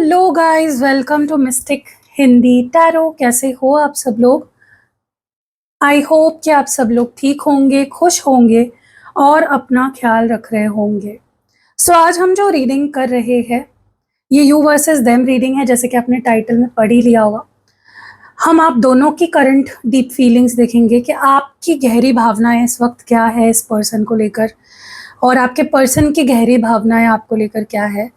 Hello guys, welcome to mystic Hindi tarot. कैसे हो आप सब लोग? आई होप कि आप सब लोग ठीक होंगे, खुश होंगे और अपना ख्याल रख रहे होंगे। सो आज हम जो रीडिंग कर रहे हैं ये यू वर्सेस देम रीडिंग है, जैसे कि आपने टाइटल में पढ़ ही लिया होगा। हम आप दोनों की करंट डीप फीलिंग्स देखेंगे कि आपकी गहरी भावनाएं इस वक्त क्या है इस पर्सन को लेकर, और आपके पर्सन की गहरी भावनाएं आपको लेकर क्या है।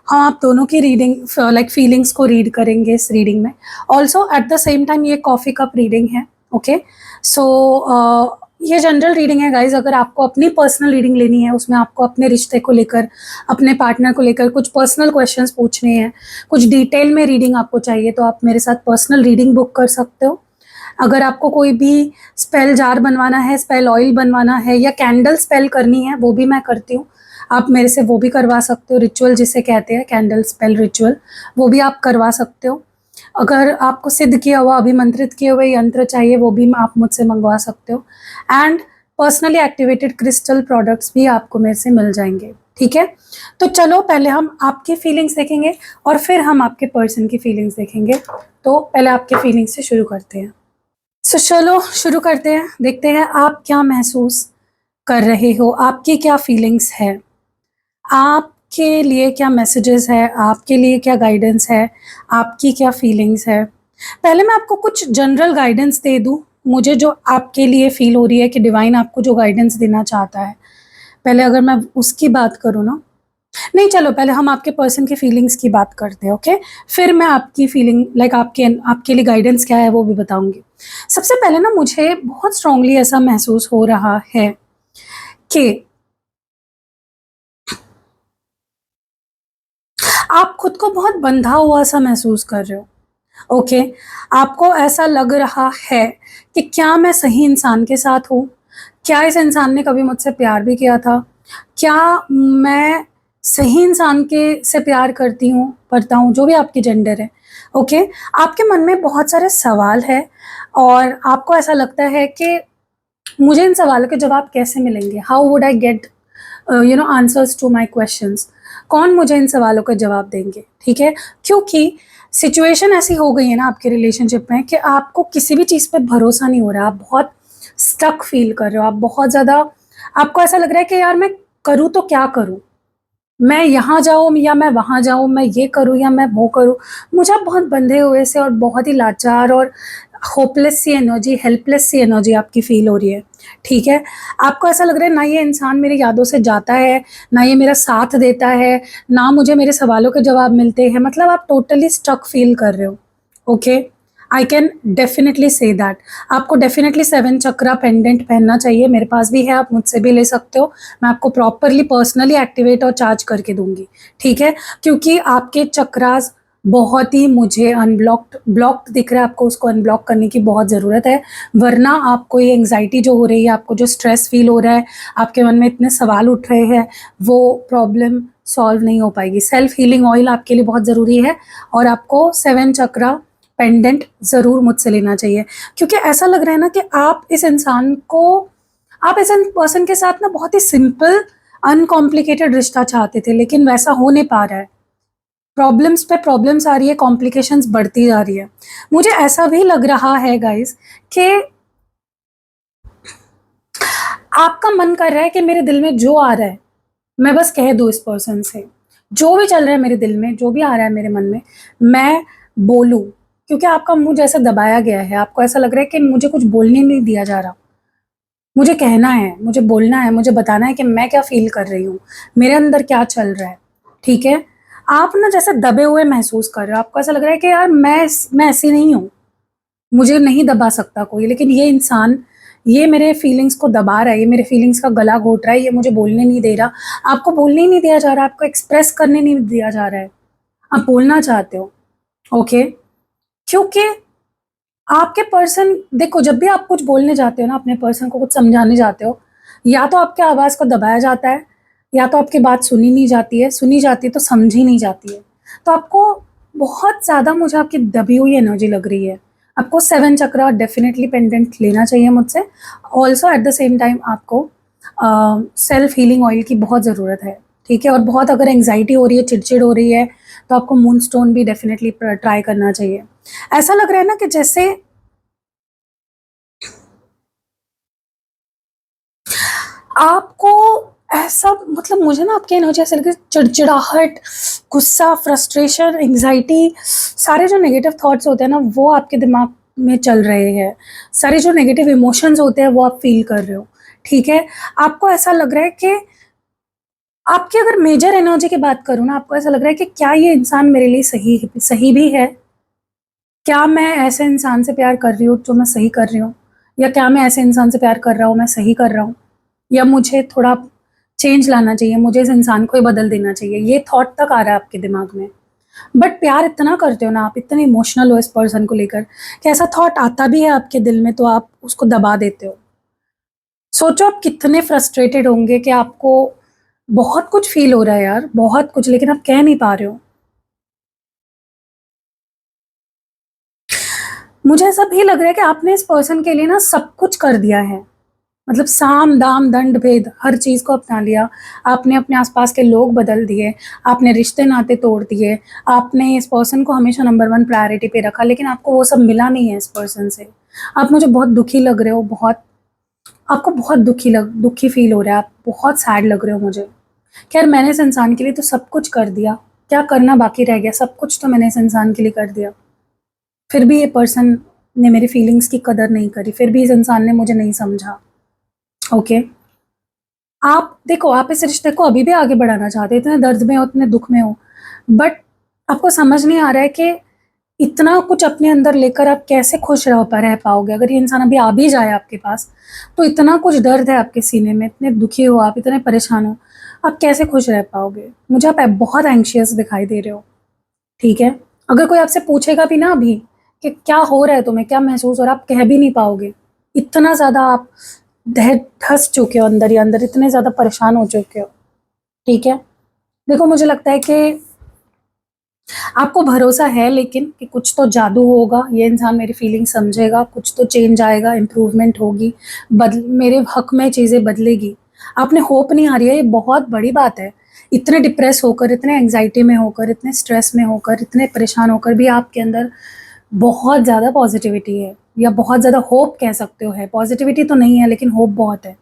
हम आप दोनों की रीडिंग फीलिंग्स को रीड करेंगे इस रीडिंग में। Also at the same time ये कॉफ़ी कप रीडिंग है। ओके, सो ये जनरल रीडिंग है गाइज। अगर आपको अपनी पर्सनल रीडिंग लेनी है, उसमें आपको अपने रिश्ते को लेकर, अपने पार्टनर को लेकर कुछ पर्सनल क्वेश्चंस पूछने हैं, कुछ डिटेल में रीडिंग आपको चाहिए, तो आप मेरे साथ पर्सनल रीडिंग बुक कर सकते हो। अगर आपको कोई भी स्पेल जार बनवाना है, स्पेल ऑयल बनवाना है या कैंडल स्पेल करनी है, वो भी मैं करती हूँ। आप मेरे से वो भी करवा सकते हो। रिचुअल जिसे कहते हैं कैंडल स्पेल रिचुअल, वो भी आप करवा सकते हो। अगर आपको सिद्ध किया हुआ, अभिमंत्रित किए हुए यंत्र चाहिए, वो भी आप मुझसे मंगवा सकते हो। And personally activated crystal products भी आपको मेरे से मिल जाएंगे। ठीक है, तो चलो पहले हम आपकी फीलिंग्स देखेंगे और फिर हम आपके पर्सन की फीलिंग्स देखेंगे। तो पहले आपके फीलिंग्स से शुरू करते हैं। सो चलो शुरू करते हैं, देखते हैं आप क्या महसूस कर रहे हो, आपकी क्या फीलिंग्स है, आपके लिए क्या मैसेजेस है, आपके लिए क्या गाइडेंस है, आपकी क्या फीलिंग्स है। पहले मैं आपको कुछ जनरल गाइडेंस दे दूं, मुझे जो आपके लिए फील हो रही है कि डिवाइन आपको जो गाइडेंस देना चाहता है। पहले अगर मैं उसकी बात करूँ ना, नहीं चलो पहले हम आपके पर्सन की फीलिंग्स की बात करते हैं। ओके, फिर मैं आपकी फीलिंग आपके लिए गाइडेंस क्या है वो भी बताऊंगी। सबसे पहले ना मुझे बहुत स्ट्रांगली ऐसा महसूस हो रहा है कि आप खुद को बहुत बंधा हुआ सा महसूस कर रहे हो। ओके, आपको ऐसा लग रहा है कि क्या मैं सही इंसान के साथ हूँ, क्या इस इंसान ने कभी मुझसे प्यार भी किया था, क्या मैं सही इंसान के से प्यार करता हूँ, जो भी आपकी जेंडर है। ओके, आपके मन में बहुत सारे सवाल है और आपको ऐसा लगता है कि मुझे इन सवालों के जवाब कैसे मिलेंगे, how would I get answers to my questions. कौन मुझे इन सवालों का जवाब देंगे। ठीक है, क्योंकि सिचुएशन ऐसी हो गई है ना आपके रिलेशनशिप में कि आपको किसी भी चीज़ पे भरोसा नहीं हो रहा, आप बहुत स्टक फील कर रहे हो, आप बहुत ज़्यादा, आपको ऐसा लग रहा है कि यार मैं करूँ तो क्या करूँ, मैं यहाँ जाऊँ या मैं वहाँ जाऊँ, मैं ये करूँ या मैं वो करूँ। मुझे आप बहुत बंधे हुए से और बहुत ही लाचार और होपलेस सी एनर्जी, हेल्पलेस सी एनर्जी आपकी फील हो रही है। ठीक है, आपको ऐसा लग रहा है ना ये इंसान मेरी यादों से जाता है, ना ये मेरा साथ देता है, ना मुझे मेरे सवालों के जवाब मिलते हैं। मतलब आप टोटली स्टक फील कर रहे हो। Okay, I can definitely say that. आपको डेफिनेटली 7 चक्रा पेंडेंट पहनना चाहिए, मेरे पास भी है, आप मुझसे भी ले सकते हो। मैं आपको प्रॉपरली पर्सनली एक्टिवेट और चार्ज करके दूंगी। ठीक है, क्योंकि आपके चक्रास बहुत ही मुझे ब्लॉक्ड दिख रहा है, आपको उसको अनब्लॉक करने की बहुत ज़रूरत है। वरना आपको ये एंग्जाइटी जो हो रही है, आपको जो स्ट्रेस फील हो रहा है, आपके मन में इतने सवाल उठ रहे हैं, वो प्रॉब्लम सॉल्व नहीं हो पाएगी। सेल्फ हीलिंग ऑयल आपके लिए बहुत ज़रूरी है और आपको 7 चक्रा पेंडेंट ज़रूर मुझसे लेना चाहिए। क्योंकि ऐसा लग रहा है ना कि आप इस पर्सन के साथ ना बहुत ही सिंपल अनकॉम्प्लिकेटेड रिश्ता चाहते थे, लेकिन वैसा हो नहीं पा रहा है। प्रॉब्लम्स पे प्रॉब्लम्स आ रही है, कॉम्प्लिकेशंस बढ़ती जा रही है। मुझे ऐसा भी लग रहा है गाइस कि आपका मन कर रहा है कि मेरे दिल में जो आ रहा है मैं बस कह दूं इस पर्सन से, जो भी चल रहा है मेरे दिल में, जो भी आ रहा है मेरे मन में, मैं बोलूं। क्योंकि आपका मुंह जैसे दबाया गया है, आपको ऐसा लग रहा है कि मुझे कुछ बोलने नहीं दिया जा रहा। मुझे कहना है, मुझे बोलना है, मुझे बताना है कि मैं क्या फील कर रही हूँ, मेरे अंदर क्या चल रहा है। ठीक है, आप ना जैसे दबे हुए महसूस कर रहे हो, आपको ऐसा लग रहा है कि यार मैं ऐसी नहीं हूँ, मुझे नहीं दबा सकता कोई, लेकिन ये इंसान ये मेरे फीलिंग्स को दबा रहा है, ये मेरे फीलिंग्स का गला घोट रहा है, ये मुझे बोलने नहीं दे रहा। आपको बोलने ही नहीं दिया जा रहा, आपको एक्सप्रेस करने नहीं दिया जा रहा है, आप बोलना चाहते हो। ओके, क्योंकि आपके पर्सन, देखो जब भी आप कुछ बोलने जाते हो ना, अपने पर्सन को कुछ समझाने जाते हो, या तो आपके आवाज़ को दबाया जाता है, या तो आपकी बात सुनी नहीं जाती है, सुनी जाती है तो समझी नहीं जाती है। तो आपको बहुत ज़्यादा मुझे आपकी दबी हुई एनर्जी लग रही है। आपको 7 चक्रा डेफिनेटली पेंडेंट लेना चाहिए मुझसे। Also at the same time आपको सेल्फ हीलिंग ऑयल की बहुत ज़रूरत है। ठीक है, और बहुत अगर एंग्जाइटी हो रही है, चिड़चिड़ हो रही है, तो आपको मून स्टोन भी डेफिनेटली ट्राई करना चाहिए। ऐसा लग रहा है ना कि जैसे आपको ऐसा, मतलब मुझे ना आपकी एनर्जी ऐसे लग रही है, चिड़चिड़ाहट, गुस्सा, फ्रस्ट्रेशन, एंग्जाइटी, सारे जो नेगेटिव थॉट्स होते हैं ना वो आपके दिमाग में चल रहे हैं, सारे जो नेगेटिव इमोशंस होते हैं वो आप फील कर रहे हो, ठीक है। आपको ऐसा लग रहा है कि आपकी, अगर मेजर एनर्जी की बात करूँ ना, आपको ऐसा लग रहा है कि क्या ये इंसान मेरे लिए सही भी है, क्या मैं ऐसे इंसान से प्यार कर रही हूँ जो मैं सही कर रही हूँ, या क्या मैं ऐसे इंसान से प्यार कर रहा हूँ मैं सही कर रहा हूँ, या मुझे थोड़ा चेंज लाना चाहिए, मुझे इस इंसान को ही बदल देना चाहिए, ये थॉट तक आ रहा है आपके दिमाग में। बट प्यार इतना करते हो ना आप, इतने इमोशनल हो इस पर्सन को लेकर कि ऐसा थॉट आता भी है आपके दिल में तो आप उसको दबा देते हो। सोचो आप कितने फ्रस्ट्रेटेड होंगे कि आपको बहुत कुछ फील हो रहा है यार, बहुत कुछ, लेकिन आप कह नहीं पा रहे हो। मुझे ऐसा भी लग रहा है कि आपने इस पर्सन के लिए ना सब कुछ कर दिया है, मतलब साम दाम दंड भेद हर चीज़ को अपना लिया। आपने अपने आसपास के लोग बदल दिए, आपने रिश्ते नाते तोड़ दिए, आपने इस पर्सन को हमेशा नंबर वन प्रायोरिटी पे रखा, लेकिन आपको वो सब मिला नहीं है इस पर्सन से। आप मुझे बहुत दुखी लग रहे हो, बहुत, आपको बहुत दुखी फील हो रहा है, आप बहुत सैड लग रहे हो मुझे। खैर, मैंने इस इंसान के लिए तो सब कुछ कर दिया, क्या करना बाकी रह गया, सब कुछ तो मैंने इस इंसान के लिए कर दिया, फिर भी ये पर्सन ने मेरी फीलिंग्स की कदर नहीं करी, फिर भी इस इंसान ने मुझे नहीं समझा। ओके, आप देखो, आप इस रिश्ते को अभी भी आगे बढ़ाना चाहते हो, इतने दर्द में हो, इतने दुख में हो, बट आपको समझ नहीं आ रहा है कि इतना कुछ अपने अंदर लेकर आप कैसे खुश रह पाओगे। अगर ये इंसान अभी आ भी जाए आपके पास, तो इतना कुछ दर्द है आपके सीने में, इतने दुखी हो आप, इतने परेशान हो, आप कैसे खुश रह पाओगे। मुझे आप बहुत एंग्शियस दिखाई दे रहे हो, ठीक है। अगर कोई आपसे पूछेगा भी ना अभी कि क्या हो रहा है तुम्हें, क्या महसूस हो रहा है, आप कह भी नहीं पाओगे, इतना ज़्यादा आप धस चुके हो अंदर ही अंदर, इतने ज़्यादा परेशान हो चुके हो, ठीक है। देखो, मुझे लगता है कि आपको भरोसा है लेकिन कि कुछ तो जादू होगा, ये इंसान मेरी फीलिंग समझेगा, कुछ तो चेंज आएगा, इम्प्रूवमेंट होगी, मेरे हक में चीज़ें बदलेगी। आपने होप नहीं आ रही है, ये बहुत बड़ी बात है। इतने डिप्रेस होकर, इतने एंग्जाइटी में होकर, इतने स्ट्रेस में होकर, इतने परेशान होकर भी आपके अंदर बहुत ज़्यादा पॉजिटिविटी है, या बहुत ज़्यादा होप कह सकते हो है। पॉजिटिविटी तो नहीं है लेकिन होप बहुत है।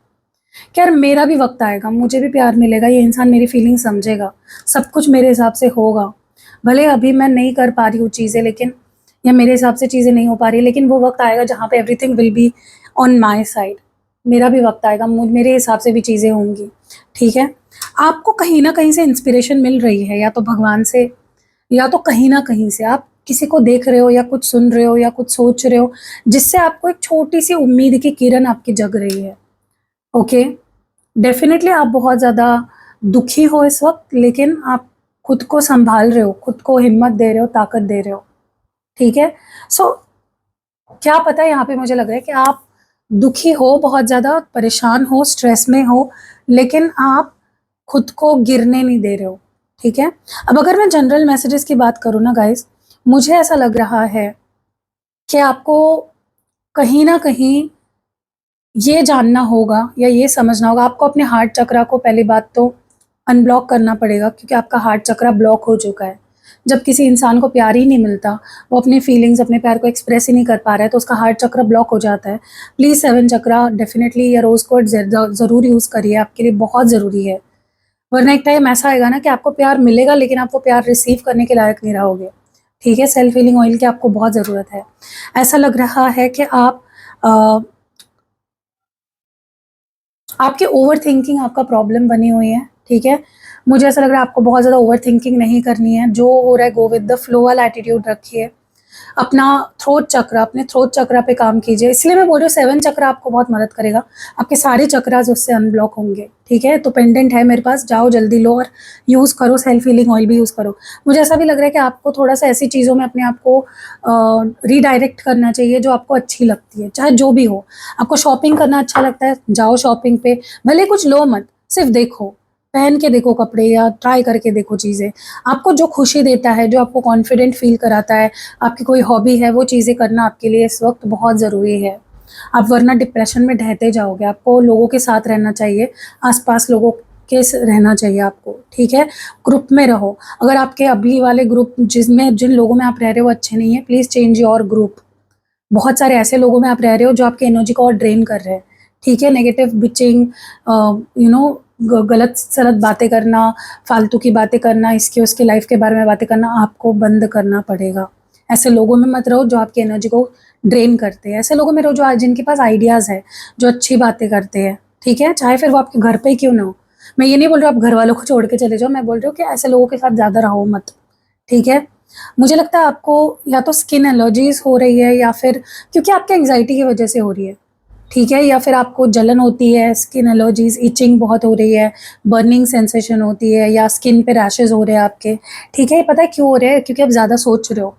यार, मेरा भी वक्त आएगा, मुझे भी प्यार मिलेगा, ये इंसान मेरी फीलिंग समझेगा, सब कुछ मेरे हिसाब से होगा। भले अभी मैं नहीं कर पा रही हूँ चीज़ें, लेकिन या मेरे हिसाब से चीज़ें नहीं हो पा रही, लेकिन वो वक्त आएगा जहाँ पे everything will be on my side. मेरा भी वक्त आएगा, मेरे हिसाब से भी चीज़ें होंगी, ठीक है। आपको कहीं ना कहीं से इंस्पिरेशन मिल रही है, या तो भगवान से, या तो कहीं ना कहीं से आप किसी को देख रहे हो, या कुछ सुन रहे हो, या कुछ सोच रहे हो, जिससे आपको एक छोटी सी उम्मीद की किरण आपकी जग रही है। ओके, डेफिनेटली आप बहुत ज़्यादा दुखी हो इस वक्त, लेकिन आप खुद को संभाल रहे हो, खुद को हिम्मत दे रहे हो, ताकत दे रहे हो, ठीक है। सो क्या पता है, यहाँ पे मुझे लग रहा है कि आप दुखी हो, बहुत ज़्यादा परेशान हो, स्ट्रेस में हो, लेकिन आप खुद को गिरने नहीं दे रहे हो, ठीक है। अब अगर मैं जनरल मैसेजेस की बात करूँ ना गाइस, मुझे ऐसा लग रहा है कि आपको कहीं ना कहीं ये जानना होगा, या ये समझना होगा, आपको अपने हार्ट चक्रा को पहली बात तो अनब्लॉक करना पड़ेगा, क्योंकि आपका हार्ट चक्रा ब्लॉक हो चुका है। जब किसी इंसान को प्यार ही नहीं मिलता, वो अपनी फीलिंग्स, अपने प्यार को एक्सप्रेस ही नहीं कर पा रहा है, तो उसका हार्ट चक्रा ब्लॉक हो जाता है। प्लीज़ 7 चक्रा डेफिनेटली, या रोज़ कोड ज़रूर यूज़ करिए, आपके लिए बहुत ज़रूरी है। वरना एक टाइम ऐसा आएगा ना कि आपको प्यार मिलेगा, लेकिन आप वो प्यार रिसीव करने के लायक नहीं रहोगे, ठीक है। सेल्फ हीलिंग ऑयल की आपको बहुत ज़रूरत है। ऐसा लग रहा है कि आपकी ओवर थिंकिंग आपका प्रॉब्लम बनी हुई है, ठीक है। मुझे ऐसा लग रहा है आपको बहुत ज़्यादा ओवर थिंकिंग नहीं करनी है, जो हो रहा है गो विद द फ्लो वाला एटीट्यूड रखिए। अपना अपने थ्रोट चक्रा पे काम कीजिए, इसलिए मैं बोल रही हूँ 7 चक्रा आपको बहुत मदद करेगा, आपके सारे चक्रास उससे अनब्लॉक होंगे, ठीक है। तो पेंडेंट है मेरे पास, जाओ जल्दी लो और यूज़ करो, सेल्फ हीलिंग ऑयल भी यूज़ करो। मुझे ऐसा भी लग रहा है कि आपको थोड़ा सा ऐसी चीज़ों में अपने आप को रीडायरेक्ट करना चाहिए जो आपको अच्छी लगती है, चाहे जो भी हो। आपको शॉपिंग करना अच्छा लगता है, जाओ शॉपिंग पे, भले कुछ लो मत, सिर्फ देखो, पहन के देखो कपड़े, या ट्राई करके देखो चीज़ें। आपको जो खुशी देता है, जो आपको कॉन्फिडेंट फील कराता है, आपकी कोई हॉबी है, वो चीज़ें करना आपके लिए इस वक्त बहुत ज़रूरी है। आप वरना डिप्रेशन में ढहते जाओगे। आपको लोगों के साथ रहना चाहिए, आसपास लोगों के रहना चाहिए आपको, ठीक है। ग्रुप में रहो। अगर आपके अभी वाले ग्रुप जिन लोगों में आप रह रहे हो अच्छे नहीं है, प्लीज़ चेंज योर ग्रुप। बहुत सारे ऐसे लोगों में आप रह रहे हो जो आपकी एनर्जी को और ड्रेन कर रहे हैं, ठीक है। नेगेटिव बिचिंग, गलत सलत बातें करना, फालतू की बातें करना, इसके उसके लाइफ के बारे में बातें करना आपको बंद करना पड़ेगा। ऐसे लोगों में मत रहो जो आपकी एनर्जी को ड्रेन करते हैं। ऐसे लोगों में रहो जो जिनके पास आइडियाज़ है, जो अच्छी बातें करते हैं, ठीक है। चाहे फिर वो आपके घर पे ही क्यों ना हो। मैं ये नहीं बोल रही हूँ आप घर वालों को छोड़ के चले जाओ, मैं बोल रही हूँ कि ऐसे लोगों के साथ ज़्यादा रहो मत, ठीक है। मुझे लगता है आपको या तो स्किन एलर्जीज हो रही है या फिर क्योंकि आपके एंग्जाइटी की वजह से हो रही है, ठीक है, या फिर आपको जलन होती है, स्किन एलर्जीज, इचिंग बहुत हो रही है, बर्निंग सेंसेशन होती है, या स्किन पे रैशेज हो रहे हैं आपके, ठीक है। ये पता है क्यों हो रहे हैं? क्योंकि आप ज़्यादा सोच रहे हो।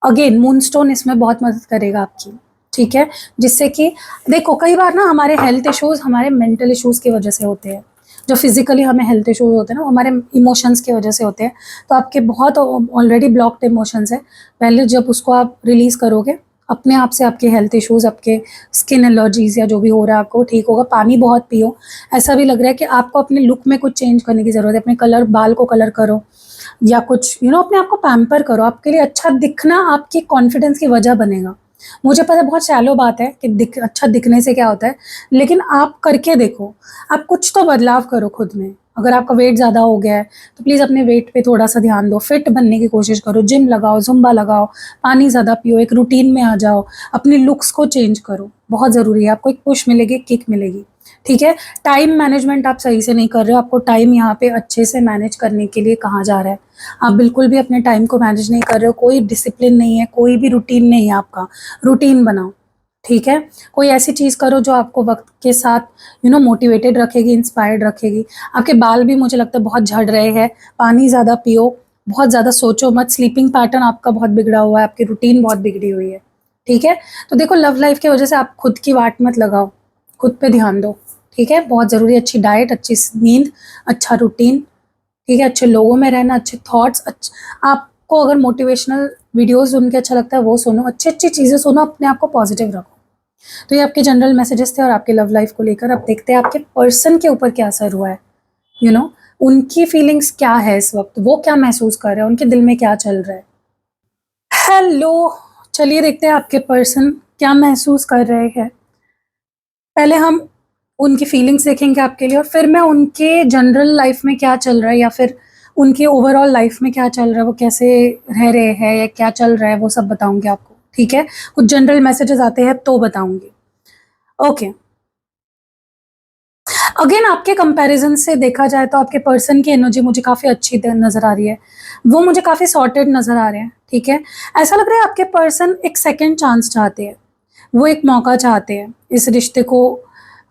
अगेन मूनस्टोन इसमें बहुत मदद करेगा आपकी, ठीक है। जिससे कि देखो कई बार ना हमारे हेल्थ इश्यूज़ हमारे मेंटल इश्यूज़ की वजह से होते हैं। जो फिजिकली हमें हेल्थ इश्यूज़ होते हैं ना वो हमारे इमोशंस की वजह से होते हैं। तो आपके बहुत ऑलरेडी ब्लॉक्ड इमोशंस है, पहले जब उसको आप रिलीज़ करोगे अपने आप से आपके हेल्थ इश्यूज़, आपके स्किन एलर्जीज़ या जो भी हो रहा है आपको ठीक होगा। पानी बहुत पियो। ऐसा भी लग रहा है कि आपको अपने लुक में कुछ चेंज करने की ज़रूरत है। अपने बाल को कलर करो या कुछ अपने आप को पैम्पर करो। आपके लिए अच्छा दिखना आपके कॉन्फिडेंस की वजह बनेगा। मुझे पता है बहुत शैलो बात है कि अच्छा दिखने से क्या होता है, लेकिन आप करके देखो। आप कुछ तो बदलाव करो खुद में। अगर आपका वेट ज़्यादा हो गया है तो प्लीज़ अपने वेट पे थोड़ा सा ध्यान दो, फिट बनने की कोशिश करो, जिम लगाओ, जुम्बा लगाओ, पानी ज़्यादा पियो, एक रूटीन में आ जाओ, अपनी लुक्स को चेंज करो। बहुत ज़रूरी है, आपको एक पुश मिलेगी, किक मिलेगी, ठीक है। टाइम मैनेजमेंट आप सही से नहीं कर रहे हो। आपको टाइम यहाँ पे अच्छे से मैनेज करने के लिए कहा जा रहा है। आप बिल्कुल भी अपने टाइम को मैनेज नहीं कर रहे हो। कोई डिसिप्लिन नहीं है, कोई भी रूटीन नहीं है आपका। रूटीन बनाओ, ठीक है। कोई ऐसी चीज़ करो जो आपको वक्त के साथ मोटिवेटेड रखेगी, इंस्पायर्ड रखेगी। आपके बाल भी मुझे लगता है बहुत झड़ रहे हैं। पानी ज़्यादा पियो, बहुत ज़्यादा सोचो मत। स्लीपिंग पैटर्न आपका बहुत बिगड़ा हुआ है, आपकी रूटीन बहुत बिगड़ी हुई है, ठीक है। तो देखो लव लाइफ की वजह से आप खुद की वाट मत लगाओ, खुद पे ध्यान दो, ठीक है। बहुत ज़रूरी है अच्छी डाइट, अच्छी नींद, अच्छा रूटीन, ठीक है। अच्छे लोगों में रहना, अच्छे थॉट्स, आपको अगर मोटिवेशनल वीडियोस सुन के अच्छा लगता है वो सुनो, अच्छी अच्छी चीज़ें सुनो, अपने आप को पॉजिटिव रखो। तो ये आपके जनरल मैसेजेस थे और आपके लव लाइफ को लेकर। अब देखते हैं आपके पर्सन के ऊपर क्या असर हुआ है, उनकी फीलिंग्स क्या है इस वक्त, वो क्या महसूस कर रहे हैं, उनके दिल में क्या चल रहा है। हेलो, चलिए देखते हैं आपके पर्सन क्या महसूस कर रहे हैं। पहले हम उनकी फीलिंग्स देखेंगे आपके लिए और फिर मैं उनके जनरल लाइफ में क्या चल रहा है या फिर उनके ओवरऑल लाइफ में क्या चल रहा है, वो कैसे रह रहे हैं या क्या चल रहा है, वो सब बताऊंगी आपको, ठीक है। कुछ जनरल मैसेजेस आते हैं तो बताऊंगी, ओके। अगेन आपके कंपैरिजन से देखा जाए तो आपके पर्सन की एनर्जी मुझे काफ़ी अच्छी नज़र आ रही है। वो मुझे काफ़ी सॉर्टेड नज़र आ रहे हैं, ठीक है। ऐसा लग रहा है आपके पर्सन एक सेकेंड चांस चाहते हैं। वो एक मौका चाहते हैं, इस रिश्ते को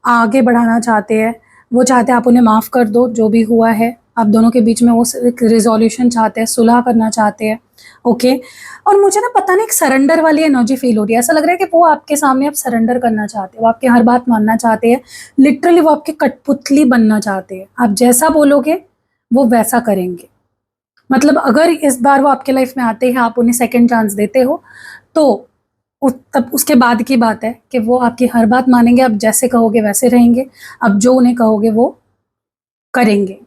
आगे बढ़ाना चाहते हैं। वो चाहते हैं आप उन्हें माफ़ कर दो जो भी हुआ है आप दोनों के बीच में। वो एक रिजोल्यूशन चाहते हैं, सुलह करना चाहते हैं, ओके। और मुझे ना पता नहीं एक सरेंडर वाली एनर्जी फील हो रही है। ऐसा लग रहा है कि वो आपके सामने आप सरेंडर करना चाहते हैं, वो आपकी हर बात मानना चाहते हैं। लिटरली वो आपके कठपुतली बनना चाहते हैं। आप जैसा बोलोगे वो वैसा करेंगे। मतलब अगर इस बार वो आपके लाइफ में आते हैं, आप उन्हें सेकेंड चांस देते हो, तो तब उसके बाद की बात है कि वो आपकी हर बात मानेंगे। आप जैसे कहोगे वैसे रहेंगे, आप जो उन्हें कहोगे वो करेंगे।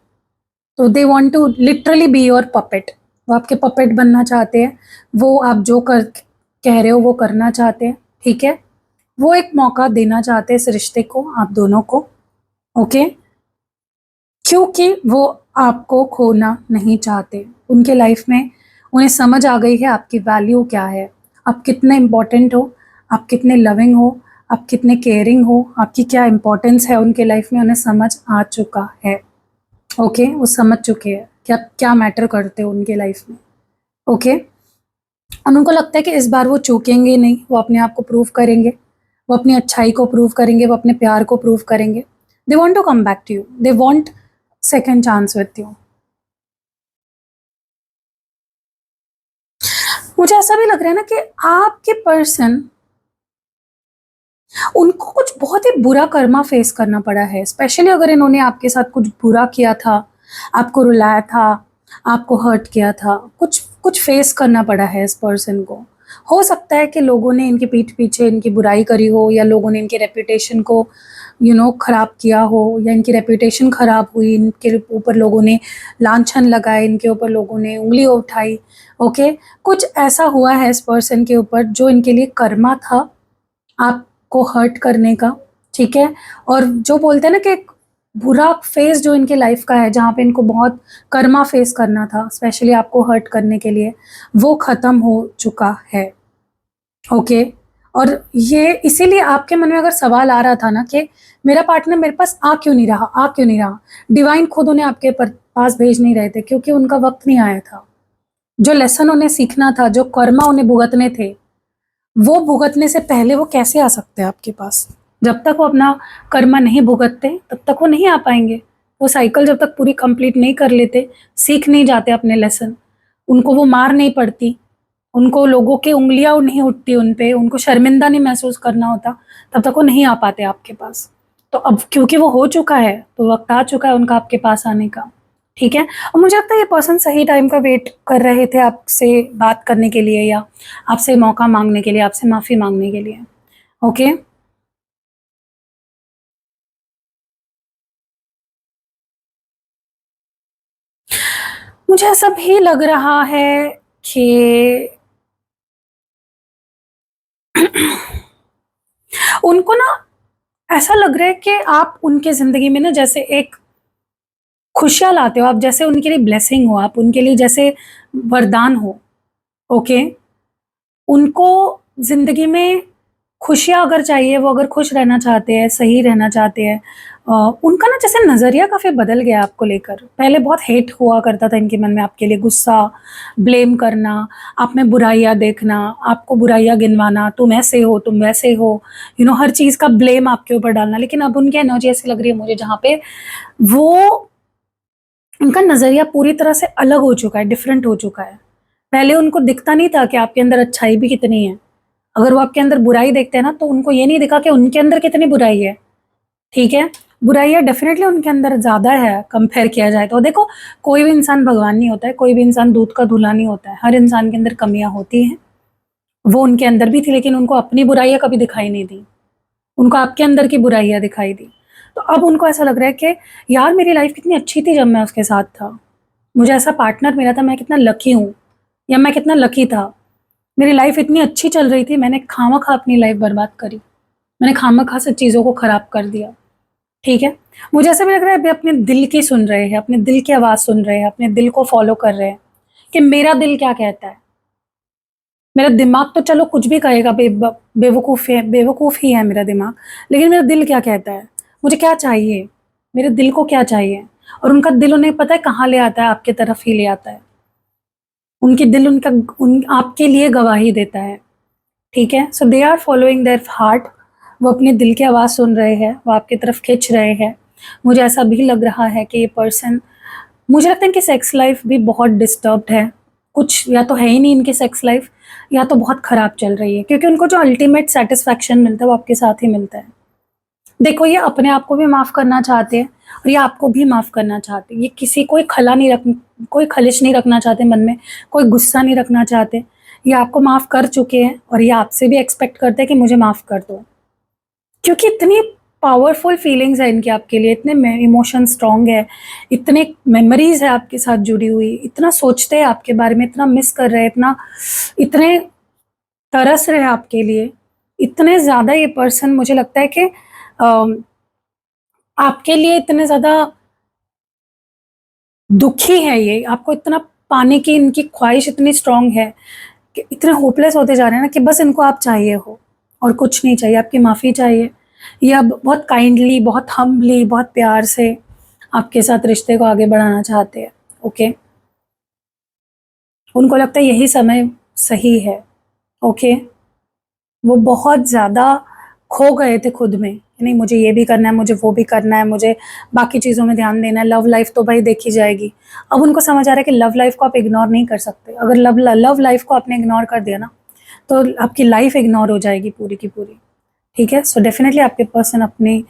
तो they want to literally be your puppet. वो आपके पपेट बनना चाहते हैं। वो आप जो कह रहे हो वो करना चाहते हैं, ठीक है। वो एक मौका देना चाहते हैं इस रिश्ते को, आप दोनों को, ओके। क्योंकि वो आपको खोना नहीं चाहते। उनके लाइफ में उन्हें समझ आ गई है आपकी वैल्यू क्या है, आप कितने इम्पोर्टेंट हो, आप कितने लविंग हो, आप कितने केयरिंग हो, आपकी क्या इम्पोर्टेंस है उनके लाइफ में। उन्हें समझ आ चुका है, ओके। वो समझ चुके हैं कि आप क्या मैटर करते हो उनके लाइफ में, ओके। और उनको लगता है कि इस बार वो चूकेंगे नहीं, वो अपने आप को प्रूव करेंगे, वो अपनी अच्छाई को प्रूव करेंगे, वो अपने प्यार को प्रूव करेंगे। They want to come back to you, they want second chance with you. मुझे ऐसा भी लग रहा है ना कि आपके पर्सन, उनको कुछ बहुत ही बुरा कर्मा फेस करना पड़ा है। स्पेशली अगर इन्होंने आपके साथ कुछ बुरा किया था, आपको रुलाया था, आपको हर्ट किया था, कुछ कुछ फेस करना पड़ा है इस पर्सन को। हो सकता है कि लोगों ने इनकी पीठ पीछे इनकी बुराई करी हो, या लोगों ने इनके रेपुटेशन को ख़राब किया हो, या इनकी रेपुटेशन ख़राब हुई, इनके ऊपर लोगों ने लांछन लगाए, इनके ऊपर लोगों ने उंगली उठाई। ओके, कुछ ऐसा हुआ है इस पर्सन के ऊपर जो इनके लिए कर्मा था आपको हर्ट करने का, ठीक है। और जो बोलते हैं ना कि एक बुरा फेज जो इनके लाइफ का है, जहाँ पे इनको बहुत कर्मा फेस करना था स्पेशली आपको हर्ट करने के लिए, वो ख़त्म हो चुका है। ओके, और ये इसीलिए आपके मन में अगर सवाल आ रहा था ना कि मेरा पार्टनर मेरे पास आ क्यों नहीं रहा, आ क्यों नहीं रहा, डिवाइन खुद उन्हें आपके पास भेज नहीं रहे थे, क्योंकि उनका वक्त नहीं आया था। जो लेसन उन्हें सीखना था, जो कर्मा उन्हें भुगतने थे, वो भुगतने से पहले वो कैसे आ सकते हैं आपके पास। जब तक वो अपना कर्मा नहीं भुगतते तब तक वो नहीं आ पाएंगे। वो साइकिल जब तक पूरी कंप्लीट नहीं कर लेते, सीख नहीं जाते अपने लेसन, उनको वो मार नहीं पड़ती, उनको लोगों की उंगलियां नहीं उठती उन पे, उनको शर्मिंदा नहीं महसूस करना होता, तब तक वो नहीं आ पाते आपके पास। तो अब क्योंकि वो हो चुका है, तो वक्त आ चुका है उनका आपके पास आने का, ठीक है। और मुझे लगता है ये पर्सन सही टाइम का वेट कर रहे थे आपसे बात करने के लिए, या आपसे मौका मांगने के लिए, आपसे माफ़ी मांगने के लिए। ओके, मुझे ऐसा भी लग रहा है कि उनको ना ऐसा लग रहा है कि आप उनके ज़िंदगी में ना जैसे एक खुशियाँ लाते हो, आप जैसे उनके लिए ब्लेसिंग हो, आप उनके लिए जैसे वरदान हो। ओके, उनको ज़िंदगी में खुशियाँ अगर चाहिए, वो अगर खुश रहना चाहते हैं, सही रहना चाहते हैं, उनका ना जैसे नज़रिया काफ़ी बदल गया आपको लेकर। पहले बहुत हेट हुआ करता था इनके मन में आपके लिए, गुस्सा, ब्लेम करना, आप में बुराइयाँ देखना, आपको बुराइयाँ गिनवाना, तुम ऐसे हो, तुम वैसे हो, हर चीज़ का ब्लेम आपके ऊपर डालना। लेकिन अब उनकी एनर्जी ऐसी लग रही है मुझे, जहाँ पे वो उनका नज़रिया पूरी तरह से अलग हो चुका है, डिफरेंट हो चुका है। पहले उनको दिखता नहीं था कि आपके अंदर अच्छाई भी कितनी है। अगर वो आपके अंदर बुराई देखते हैं ना, तो उनको ये नहीं दिखा कि उनके अंदर कितनी बुराई है, ठीक है। बुराइयाँ डेफिनेटली उनके अंदर ज़्यादा है कंपेयर किया जाए तो। देखो, कोई भी इंसान भगवान नहीं होता है, कोई भी इंसान दूध का धुला नहीं होता है, हर इंसान के अंदर कमियाँ होती हैं। वो उनके अंदर भी थी, लेकिन उनको अपनी बुराइयाँ कभी दिखाई नहीं दी, उनको आपके अंदर की बुराइयाँ दिखाई दी। तो अब उनको ऐसा लग रहा है कि यार मेरी लाइफ कितनी अच्छी थी जब मैं उसके साथ था, मुझे ऐसा पार्टनर मिला था, मैं कितना लकी हूँ, या मैं कितना लकी था, मेरी लाइफ इतनी अच्छी चल रही थी, मैंने खामखा अपनी लाइफ बर्बाद करी, मैंने खामखा से चीज़ों को ख़राब कर दिया, ठीक है। मुझे ऐसा भी लग रहा है अभी अपने दिल की सुन रहे हैं, अपने दिल की आवाज़ सुन रहे हैं, अपने दिल को फॉलो कर रहे हैं कि मेरा दिल क्या कहता है। मेरा दिमाग तो चलो कुछ भी कहेगा, बेवकूफ़ ही है मेरा दिमाग, लेकिन मेरा दिल क्या कहता है, मुझे क्या चाहिए, मेरे दिल को क्या चाहिए। और उनका दिल उन्हें पता है कहाँ ले आता है, आपके तरफ ही ले आता है। उनकी दिल उन आपके लिए गवाही देता है, ठीक है। So they are following their heart, वो अपने दिल की आवाज़ सुन रहे हैं, वो आपकी तरफ खिंच रहे हैं। मुझे ऐसा भी लग रहा है कि ये पर्सन, मुझे लगता है इनकी सेक्स लाइफ भी बहुत डिस्टर्ब्ड है, कुछ या तो है ही नहीं इनकी सेक्स लाइफ, या तो बहुत ख़राब चल रही है, क्योंकि उनको जो अल्टीमेट सेटिस्फैक्शन मिलता है वो आपके साथ ही मिलता है। देखो, ये अपने आप को भी माफ़ करना चाहते हैं, और ये आपको भी माफ़ करना चाहते हैं। ये किसी कोई खलिश नहीं रखना चाहते मन में, कोई गुस्सा नहीं रखना चाहते। ये आपको माफ़ कर चुके हैं, और ये आपसे भी एक्सपेक्ट करते हैं कि मुझे माफ़ कर दो, क्योंकि इतनी पावरफुल फीलिंग्स है इनकी आपके लिए, इतने इमोशन स्ट्रॉन्ग है, इतने मेमोरीज है आपके साथ जुड़ी हुई, इतना सोचते हैं आपके बारे में, इतना मिस कर रहे हैं, इतने तरस रहे हैं आपके लिए, इतने ज़्यादा ये पर्सन, मुझे लगता है कि आपके लिए इतने ज़्यादा दुखी है ये, आपको इतना पाने की इनकी ख्वाहिश इतनी स्ट्रॉन्ग है कि इतने होपलेस होते जा रहे हैं ना, कि बस इनको आप चाहिए हो और कुछ नहीं चाहिए, आपकी माफ़ी चाहिए। ये अब बहुत काइंडली, बहुत हम्बली, बहुत प्यार से आपके साथ रिश्ते को आगे बढ़ाना चाहते हैं, ओके। उनको लगता है यही समय सही है, ओके। वो बहुत ज़्यादा खो गए थे खुद में, कि नहीं मुझे ये भी करना है, मुझे वो भी करना है, मुझे बाकी चीज़ों में ध्यान देना है, लव लाइफ तो भाई देखी जाएगी। अब उनको समझ आ रहा है कि लव लाइफ को आप इग्नोर नहीं कर सकते। अगर लव लाइफ को आपने इग्नोर कर दिया ना, तो आपकी लाइफ इग्नोर हो जाएगी पूरी की पूरी, ठीक है। सो डेफिनेटली आपके पर्सन अपनी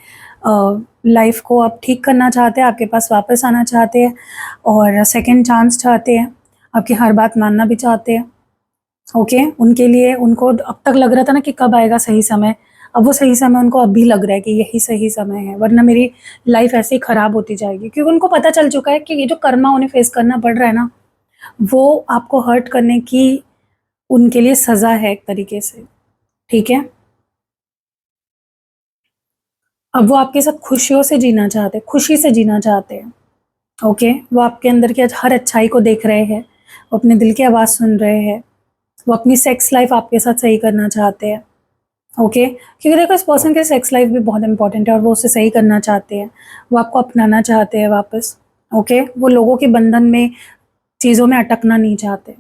लाइफ को अब ठीक करना चाहते हैं, आपके पास वापस आना चाहते हैं, और सेकेंड चांस चाहते हैं, आपकी हर बात मानना भी चाहते हैं, ओके। उनके लिए, उनको अब तक लग रहा था ना कि कब आएगा सही समय, अब वो सही समय उनको अभी लग रहा है कि यही सही समय है, वरना मेरी लाइफ ऐसे ही ख़राब होती जाएगी। क्योंकि उनको पता चल चुका है कि ये जो कर्मा उन्हें फेस करना पड़ रहा है ना, वो आपको हर्ट करने की उनके लिए सज़ा है एक तरीके से, ठीक है? अब वो आपके साथ खुशियों से जीना चाहते हैं, खुशी से जीना चाहते हैं, ओके? वो आपके अंदर की हर अच्छाई को देख रहे हैं, वो अपने दिल की आवाज़ सुन रहे हैं, वो अपनी सेक्स लाइफ आपके साथ सही करना चाहते हैं, ओके? क्योंकि देखो इस पर्सन की सेक्स लाइफ भी बहुत इंपॉर्टेंट है और वो उसे सही करना चाहते हैं, वो आपको अपनाना चाहते हैं वापस, ओके? वो लोगों के बंधन में, चीज़ों में अटकना नहीं चाहते।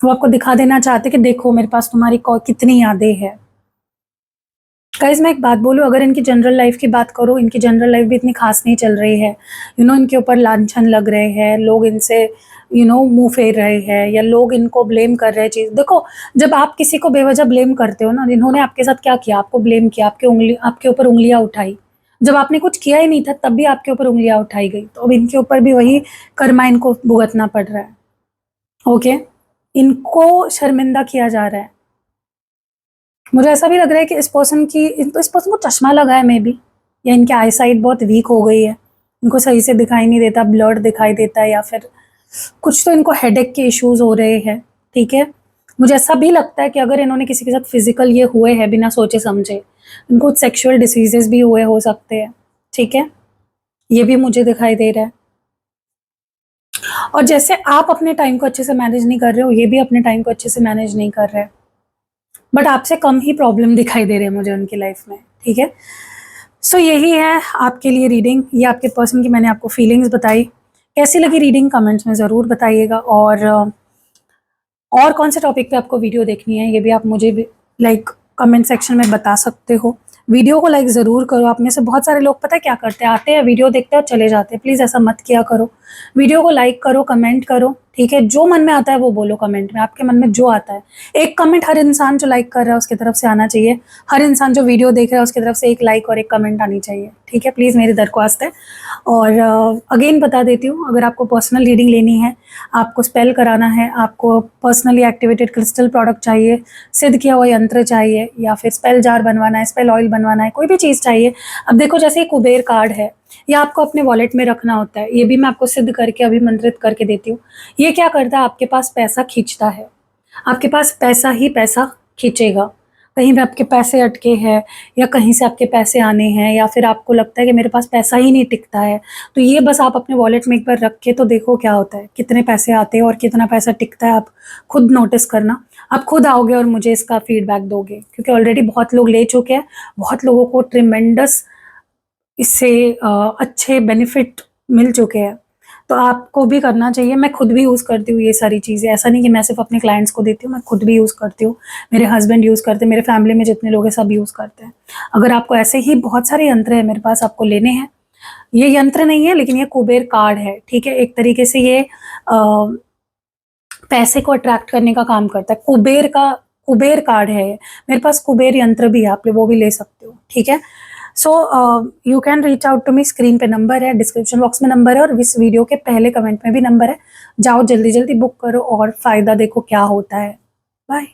वो आपको दिखा देना चाहते कि देखो मेरे पास तुम्हारी कितनी यादें हैं। गाइस मैं एक बात बोलूँ, अगर इनकी जनरल लाइफ की बात करूँ, इनकी जनरल लाइफ भी इतनी खास नहीं चल रही है। इनके ऊपर लांछन लग रहे हैं, लोग इनसे मुँह फेर रहे हैं, या लोग इनको ब्लेम कर रहे हैं चीज़। देखो, जब आप किसी को बेवजह ब्लेम करते हो ना, इन्होंने आपके साथ क्या किया? आपको ब्लेम किया, आपके ऊपर उँगलियाँ उठाई। जब आपने कुछ किया ही नहीं था, तब भी आपके ऊपर उँगलियाँ उठाई गई। तो अब इनके ऊपर भी वही कर्मा इनको भुगतना पड़ रहा है, ओके? इनको शर्मिंदा किया जा रहा है। मुझे ऐसा भी लग रहा है कि इस पर्सन को चश्मा लगा है मे बी, या इनकी आई साइट बहुत वीक हो गई है, इनको सही से दिखाई नहीं देता, ब्लर्ड दिखाई देता है, या फिर कुछ तो इनको हेडेक के इश्यूज हो रहे हैं, ठीक है? मुझे ऐसा भी लगता है कि अगर इन्होंने किसी के साथ फिजिकल ये हुए हैं बिना सोचे समझे, इनको सेक्सुअल डिसीजेस भी हुए हो सकते हैं, ठीक है? ये भी मुझे दिखाई दे रहा है। और जैसे आप अपने टाइम को अच्छे से मैनेज नहीं कर रहे हो, ये भी अपने टाइम को अच्छे से मैनेज नहीं कर रहे हैं, बट आपसे कम ही प्रॉब्लम दिखाई दे रहे हैं मुझे उनकी लाइफ में, ठीक है? सो यही है आपके लिए रीडिंग, ये आपके पर्सन की मैंने आपको फीलिंग्स बताई। कैसी लगी रीडिंग कमेंट्स में ज़रूर बताइएगा, और कौन से टॉपिक पे आपको वीडियो देखनी है ये भी आप मुझे लाइक कमेंट सेक्शन में बता सकते हो। वीडियो को लाइक ज़रूर करो। आप में से बहुत सारे लोग पता है क्या करते हैं, आते हैं वीडियो देखते हैं और चले जाते हैं। प्लीज़ ऐसा मत किया करो। वीडियो को लाइक करो, कमेंट करो, ठीक है? जो मन में आता है वो बोलो कमेंट में, आपके मन में जो आता है। एक कमेंट हर इंसान जो लाइक कर रहा है उसकी तरफ से आना चाहिए, हर इंसान जो वीडियो देख रहा है उसकी तरफ से एक लाइक और एक कमेंट आनी चाहिए, ठीक है? प्लीज़ मेरी दरख्वास्त है। और अगेन बता देती हूँ, अगर आपको पर्सनल रीडिंग लेनी है, आपको स्पेल कराना है, आपको पर्सनली एक्टिवेटेड क्रिस्टल प्रोडक्ट चाहिए, सिद्ध किया हुआ यंत्र चाहिए, या फिर स्पेल जार बनवाना है, स्पेल ऑयल बनवाना है, कोई भी चीज़ चाहिए। अब देखो जैसे कुबेर कार्ड है, ये आपको अपने वॉलेट में रखना होता है। ये भी मैं आपको सिद्ध करके अभिमंत्रित करके देती हूँ। ये क्या करता है, आपके पास पैसा खींचता है, आपके पास पैसा ही पैसा खींचेगा। कहीं भी आपके पैसे अटके हैं, या कहीं से आपके पैसे आने हैं, या फिर आपको लगता है कि मेरे पास पैसा ही नहीं टिकता है, तो ये बस आप अपने वॉलेट में एक बार रख के तो देखो क्या होता है, कितने पैसे आते हैं और कितना पैसा टिकता है। आप खुद नोटिस करना, आप खुद आओगे और मुझे इसका फीडबैक दोगे, क्योंकि ऑलरेडी बहुत लोग ले चुके हैं, बहुत लोगों को ट्रिमेंडस इससे अच्छे बेनिफिट मिल चुके हैं। तो आपको भी करना चाहिए। मैं खुद भी यूज़ करती हूँ ये सारी चीज़ें, ऐसा नहीं कि मैं सिर्फ अपने क्लाइंट्स को देती हूँ, मैं खुद भी यूज़ करती हूँ, मेरे हस्बैंड यूज़ करते हैं, मेरे फैमिली में जितने लोग हैं सब यूज़ करते हैं। अगर आपको ऐसे ही बहुत सारे यंत्र हैं मेरे पास, आपको लेने हैं, ये यंत्र नहीं है लेकिन ये कुबेर कार्ड है, ठीक है? एक तरीके से ये पैसे को अट्रैक्ट करने का काम करता है। कुबेर कार्ड है ये। मेरे पास कुबेर यंत्र भी है, आप वो भी ले सकते हो, ठीक है? So you can reach out to me. Screen पे नंबर है, डिस्क्रिप्शन बॉक्स में नंबर है, और इस वीडियो के पहले कमेंट में भी नंबर है। जाओ जल्दी जल्दी बुक करो और फ़ायदा देखो क्या होता है। बाय।